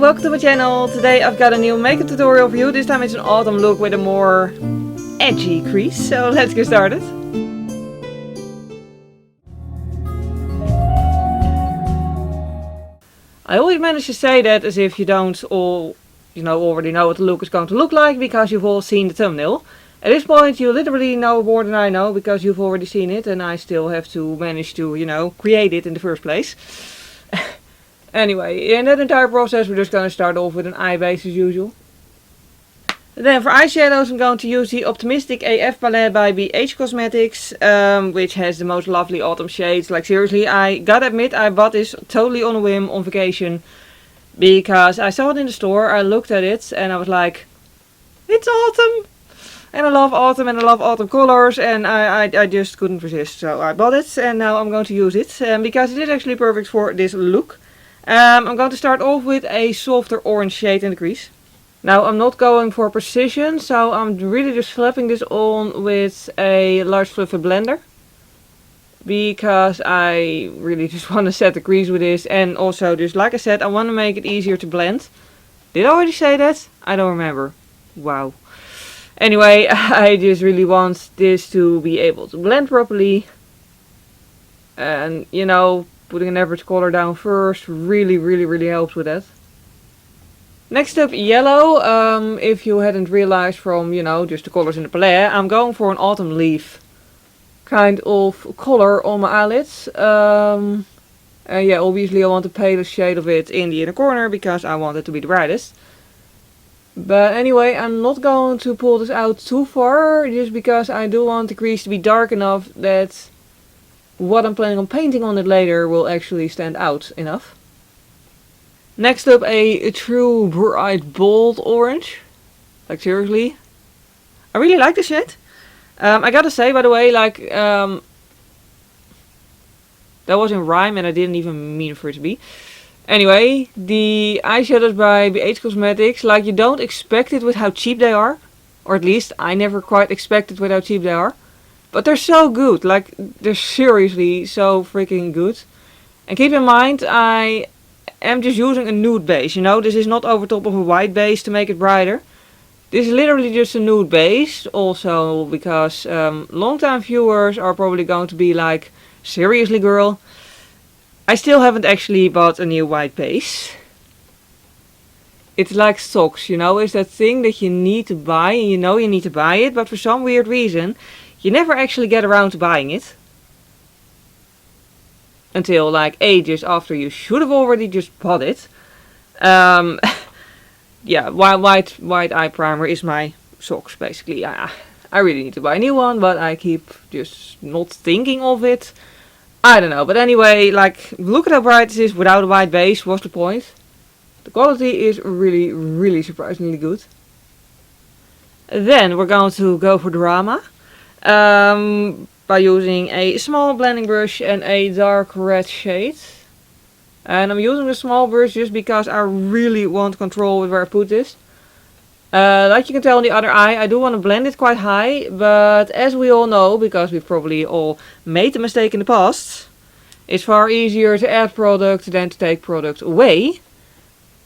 welcome to my channel. Today I've got a new makeup tutorial for you. This time it's an autumn look with a more edgy crease. So let's get started. I always manage to say that as if you don't all, already know what the look is going to look like because you've all seen the thumbnail. At this point you literally know more than I know because you've already seen it and I still have to manage to, create it in the first place. Anyway, in that entire process we're just going to start off with an eye base as usual. Then for eyeshadows I'm going to use the Optimistic AF palette by BH Cosmetics, which has the most lovely autumn shades. Like seriously, I gotta admit I bought this totally on a whim on vacation. Because I saw it in the store, I looked at it and I was like, it's autumn! And I love autumn and I love autumn colors and I just couldn't resist. So I bought it and now I'm going to use it because it is actually perfect for this look. I'm going to start off with a softer orange shade in the crease. Now I'm not going for precision, so I'm really just slapping this on with a large fluffy blender. Because I really just want to set the crease with this and also just like I said, I want to make it easier to blend. Did I already say that? I don't remember. Wow. Anyway, I just really want this to be able to blend properly. And putting an average color down first really helps with that. Next up, yellow. If you hadn't realized from, just the colors in the palette, I'm going for an autumn leaf kind of color on my eyelids. And yeah, obviously I want the palest shade of it in the inner corner because I want it to be the brightest. But anyway, I'm not going to pull this out too far just because I do want the crease to be dark enough that what I'm planning on painting on it later will actually stand out enough. Next up, a true bright bold orange. Like seriously. I really like this shade. I gotta say by the way, that was in rhyme and I didn't even mean for it to be. Anyway, the eyeshadows by BH Cosmetics, you don't expect it with how cheap they are. Or at least I never quite expected with how cheap they are. But they're so good, they're seriously so freaking good. And keep in mind, I am just using a nude base, this is not over top of a white base to make it brighter. This is literally just a nude base, also because long-time viewers are probably going to be like, seriously girl? I still haven't actually bought a new white base. It's like socks, it's that thing that you need to buy and you need to buy it, but for some weird reason you never actually get around to buying it. Until ages after you should have already just bought it. Yeah, white eye primer is my socks basically. I really need to buy a new one, but I keep just not thinking of it. I don't know, but anyway, look at how bright this is without a white base. What's the point? The quality is really surprisingly good. Then we're going to go for drama. By using a small blending brush and a dark red shade. And I'm using the small brush just because I really want control with where I put this. Like you can tell on the other eye, I do want to blend it quite high. But as we all know, because we've probably all made the mistake in the past, it's far easier to add product than to take product away.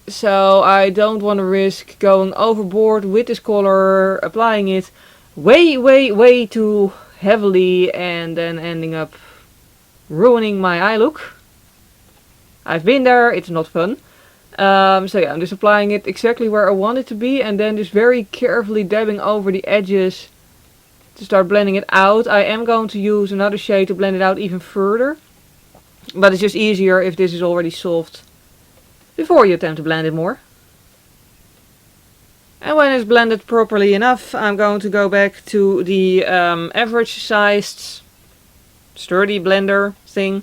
So I don't want to risk going overboard with this color, applying it way too heavily and then ending up ruining my eye look. I've been there, it's not fun. So yeah, I'm just applying it exactly where I want it to be and then just very carefully dabbing over the edges to start blending it out. I am going to use another shade to blend it out even further. But it's just easier if this is already soft before you attempt to blend it more. And when it's blended properly enough, I'm going to go back to the average sized sturdy blender thing.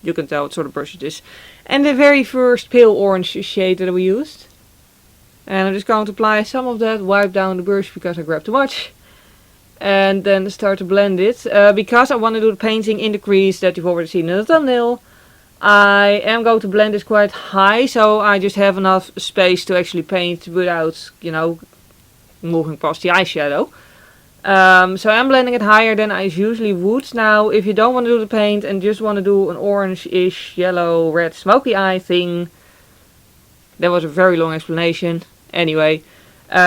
You can tell what sort of brush it is. And the very first pale orange shade that we used. And I'm just going to apply some of that, wipe down the brush because I grabbed too much. And then start to blend it. Because I want to do the painting in the crease that you've already seen in the thumbnail. I am going to blend this quite high, so I just have enough space to actually paint without, moving past the eyeshadow. So I'm blending it higher than I usually would. Now, if you don't want to do the paint and just want to do an orange-ish, yellow, red, smoky eye thing, That was a very long explanation. Anyway,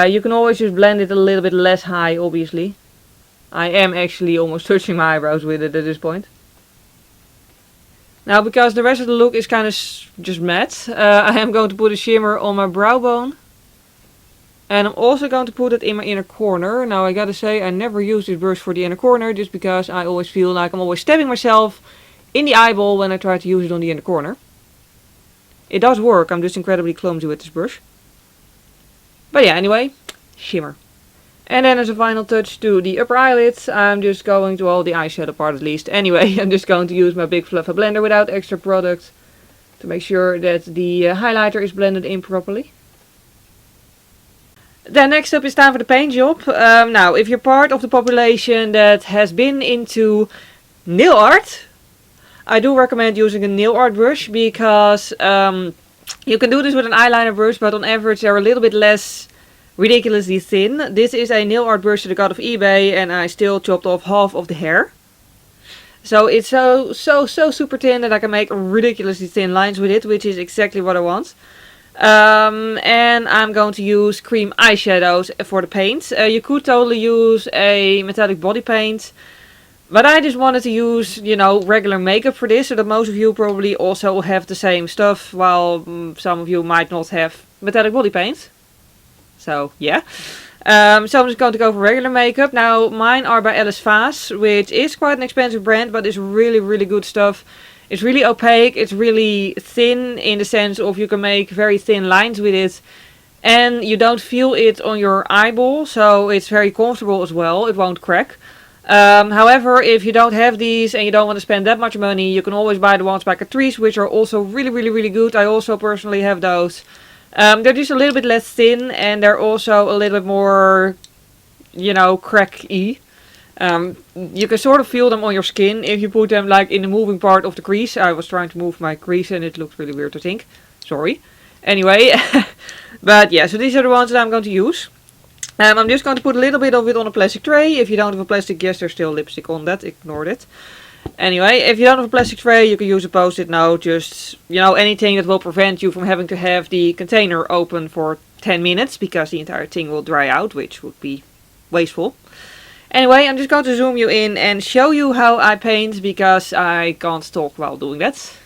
you can always just blend it a little bit less high, obviously. I am actually almost touching my eyebrows with it at this point. Now, because the rest of the look is kind of just matte, I am going to put a shimmer on my brow bone. And I'm also going to put it in my inner corner. Now, I gotta say, I never use this brush for the inner corner, just because I always feel like I'm always stabbing myself in the eyeball when I try to use it on the inner corner. It does work, I'm just incredibly clumsy with this brush. But yeah, anyway, shimmer. And then as a final touch to the upper eyelids, I'm just going to, well, the eyeshadow part at least. Anyway, I'm just going to use my big fluffy blender without extra product to make sure that the highlighter is blended in properly. Then next up is time for the paint job. Now, if you're part of the population that has been into nail art, I do recommend using a nail art brush, because you can do this with an eyeliner brush, but on average they're a little bit less ridiculously thin. This is a nail art brush that I got off eBay, and I still chopped off half of the hair. So it's so super thin that I can make ridiculously thin lines with it, which is exactly what I want. And I'm going to use cream eyeshadows for the paint. You could totally use a metallic body paint, but I just wanted to use, you know, regular makeup for this, so that most of you probably also have the same stuff, while some of you might not have metallic body paint. So yeah. So I'm just going to go for regular makeup. Now, mine are by Ellis Faas, which is quite an expensive brand, but it's really good stuff. It's really opaque, it's really thin in the sense of you can make very thin lines with it, and you don't feel it on your eyeball, so it's very comfortable as well, it won't crack. However, if you don't have these and you don't want to spend that much money, you can always buy the ones by Catrice, which are also really good. I also personally have those. They're just a little bit less thin, and they're also a little bit more, you know, cracky. You can sort of feel them on your skin if you put them like in the moving part of the crease. I was trying to move my crease and it looked really weird, I think. Sorry. Anyway, but yeah, so these are the ones that I'm going to use. I'm just going to put a little bit of it on a plastic tray. If you don't have a plastic, yes, there's still lipstick on that. Ignore it. Anyway, if you don't have a plastic tray, you can use a post-it note. Just, you know, anything that will prevent you from having to have the container open for 10 minutes, because the entire thing will dry out, which would be wasteful. Anyway, I'm just going to zoom you in and show you how I paint, because I can't talk while doing that.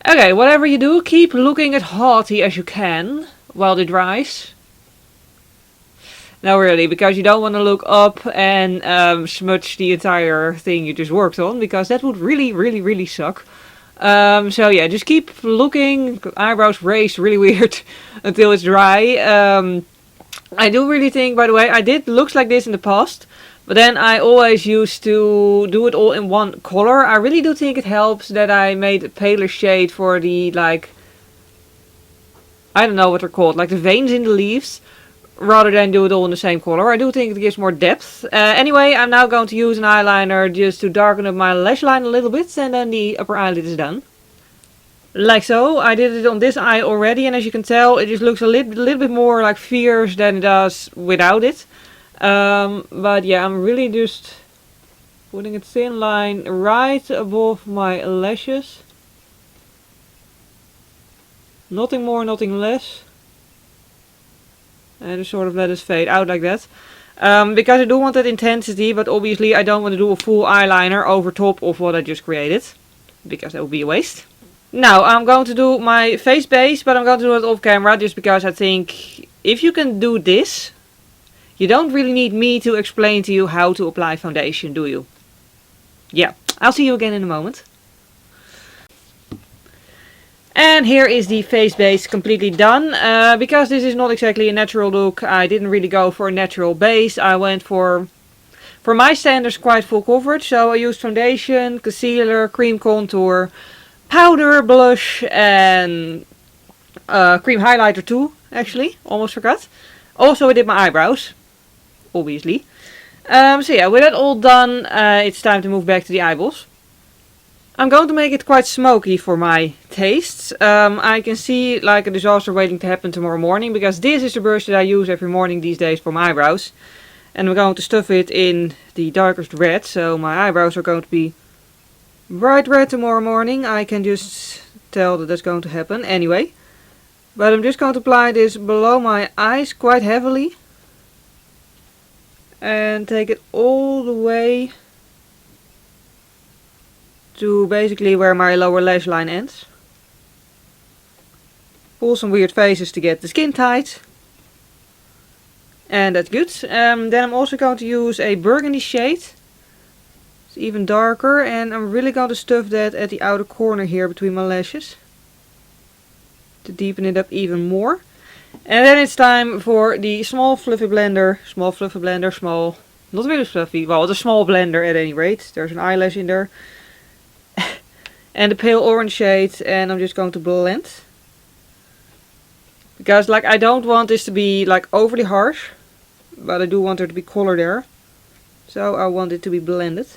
Okay, whatever you do, keep looking as haughty as you can while it dries. No, really, because you don't want to look up and smudge the entire thing you just worked on, because that would really suck. So yeah, just keep looking, eyebrows raised really weird until it's dry. I do really think, by the way, I did looks like this in the past, but then I always used to do it all in one color. I really do think it helps that I made a paler shade for the, like, I don't know what they're called, like the veins in the leaves, rather than do it all in the same color. I do think it gives more depth. Anyway, I'm now going to use an eyeliner just to darken up my lash line a little bit, and then the upper eyelid is done. Like so. I did it on this eye already, and as you can tell, it just looks a little bit more like fierce than it does without it. But yeah, I'm really just putting a thin line right above my lashes. Nothing more, nothing less. And just sort of let it fade out like that. Because I do want that intensity, but obviously I don't want to do a full eyeliner over top of what I just created. Because that would be a waste. Now I'm going to do my face base, but I'm going to do it off camera just because I think if you can do this, you don't really need me to explain to you how to apply foundation, do you? Yeah, I'll see you again in a moment. And here is the face base completely done. Because this is not exactly a natural look, I didn't really go for a natural base. I went for my standards, quite full coverage. So I used foundation, concealer, cream contour, powder, blush, and cream highlighter too, actually. Almost forgot. Also I did my eyebrows, obviously. So yeah, with that all done, it's time to move back to the eyeballs. I'm going to make it quite smoky for my tastes. I can see like a disaster waiting to happen tomorrow morning, because this is the brush that I use every morning these days for my eyebrows. And I'm going to stuff it in the darkest red, so my eyebrows are going to be bright red tomorrow morning. I can just tell that that's going to happen anyway. But I'm just going to apply this below my eyes quite heavily. And take it all the way to basically where my lower lash line ends. Pull some weird faces to get the skin tight. And that's good. Then I'm also going to use a burgundy shade. It's even darker, and I'm really going to stuff that at the outer corner here between my lashes. To deepen it up even more. And then it's time for the small fluffy blender. Small, not really fluffy, well it's a small blender at any rate. There's an eyelash in there. And the pale orange shade, and I'm just going to blend. Because like I don't want this to be like overly harsh, but I do want there to be color there. So I want it to be blended.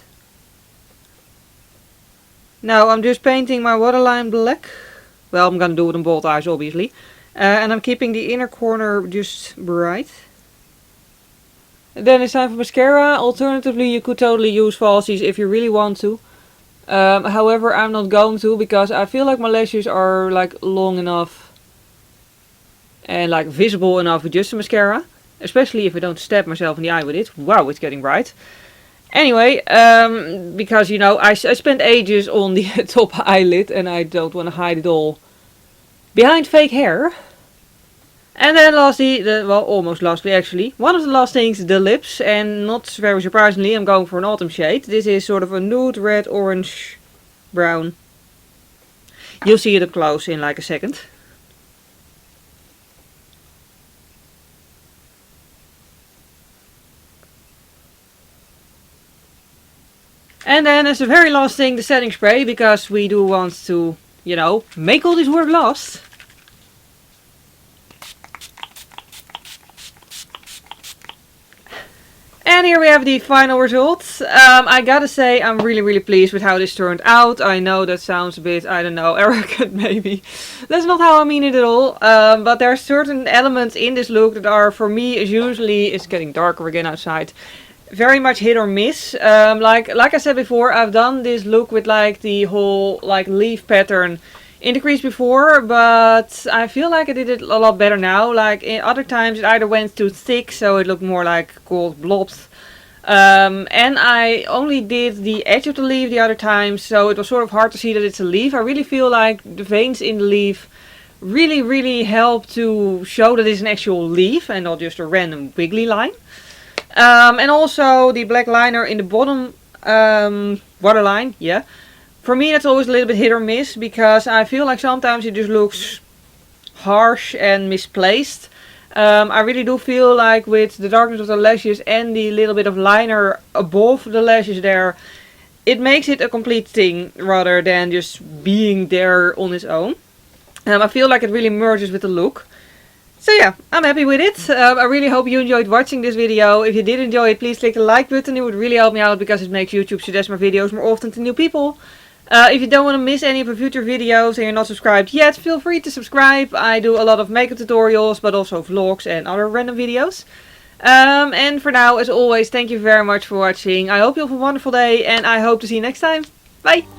Now I'm just painting my waterline black. Well, I'm gonna do it on both eyes obviously. And I'm keeping the inner corner just bright. And then it's time for mascara. Alternatively, you could totally use falsies if you really want to. However, I'm not going to, because I feel like my lashes are like long enough and like visible enough with just a mascara. Especially if I don't stab myself in the eye with it. Wow, it's getting bright. Anyway, because you know, I spent ages on the top eyelid and I don't want to hide it all behind fake hair. And then lastly, well, almost lastly actually, one of the last things, the lips. And not very surprisingly, I'm going for an autumn shade. This is sort of a nude, red, orange, brown. You'll see it up close in like a second. And then as the very last thing, the setting spray, because we do want to, you know, make all this work last. And here we have the final results. I gotta say, I'm really pleased with how this turned out. I know that sounds a bit, I don't know, arrogant maybe. That's not how I mean it at all. But there are certain elements in this look that are, for me, as usually, it's getting darker again outside, very much hit or miss. Like I said before, I've done this look with like the whole like leaf pattern in the crease before, but I feel like I did it a lot better now. Like in other times it either went too thick, so it looked more like gold blobs. And I only did the edge of the leaf the other time, so it was sort of hard to see that it's a leaf. I really feel like the veins in the leaf really help to show that it's an actual leaf and not just a random wiggly line. And also the black liner in the bottom waterline, yeah. For me that's always a little bit hit or miss, because I feel like sometimes it just looks harsh and misplaced. I really do feel like with the darkness of the lashes and the little bit of liner above the lashes there, it makes it a complete thing rather than just being there on its own. I feel like it really merges with the look. So yeah, I'm happy with it. I really hope you enjoyed watching this video. If you did enjoy it, please click the like button. It would really help me out because it makes YouTube suggest my videos more often to new people. If you don't want to miss any of my future videos and you're not subscribed yet, feel free to subscribe. I do a lot of makeup tutorials, but also vlogs and other random videos. And for now, as always, thank you very much for watching. I hope you have a wonderful day and I hope to see you next time. Bye!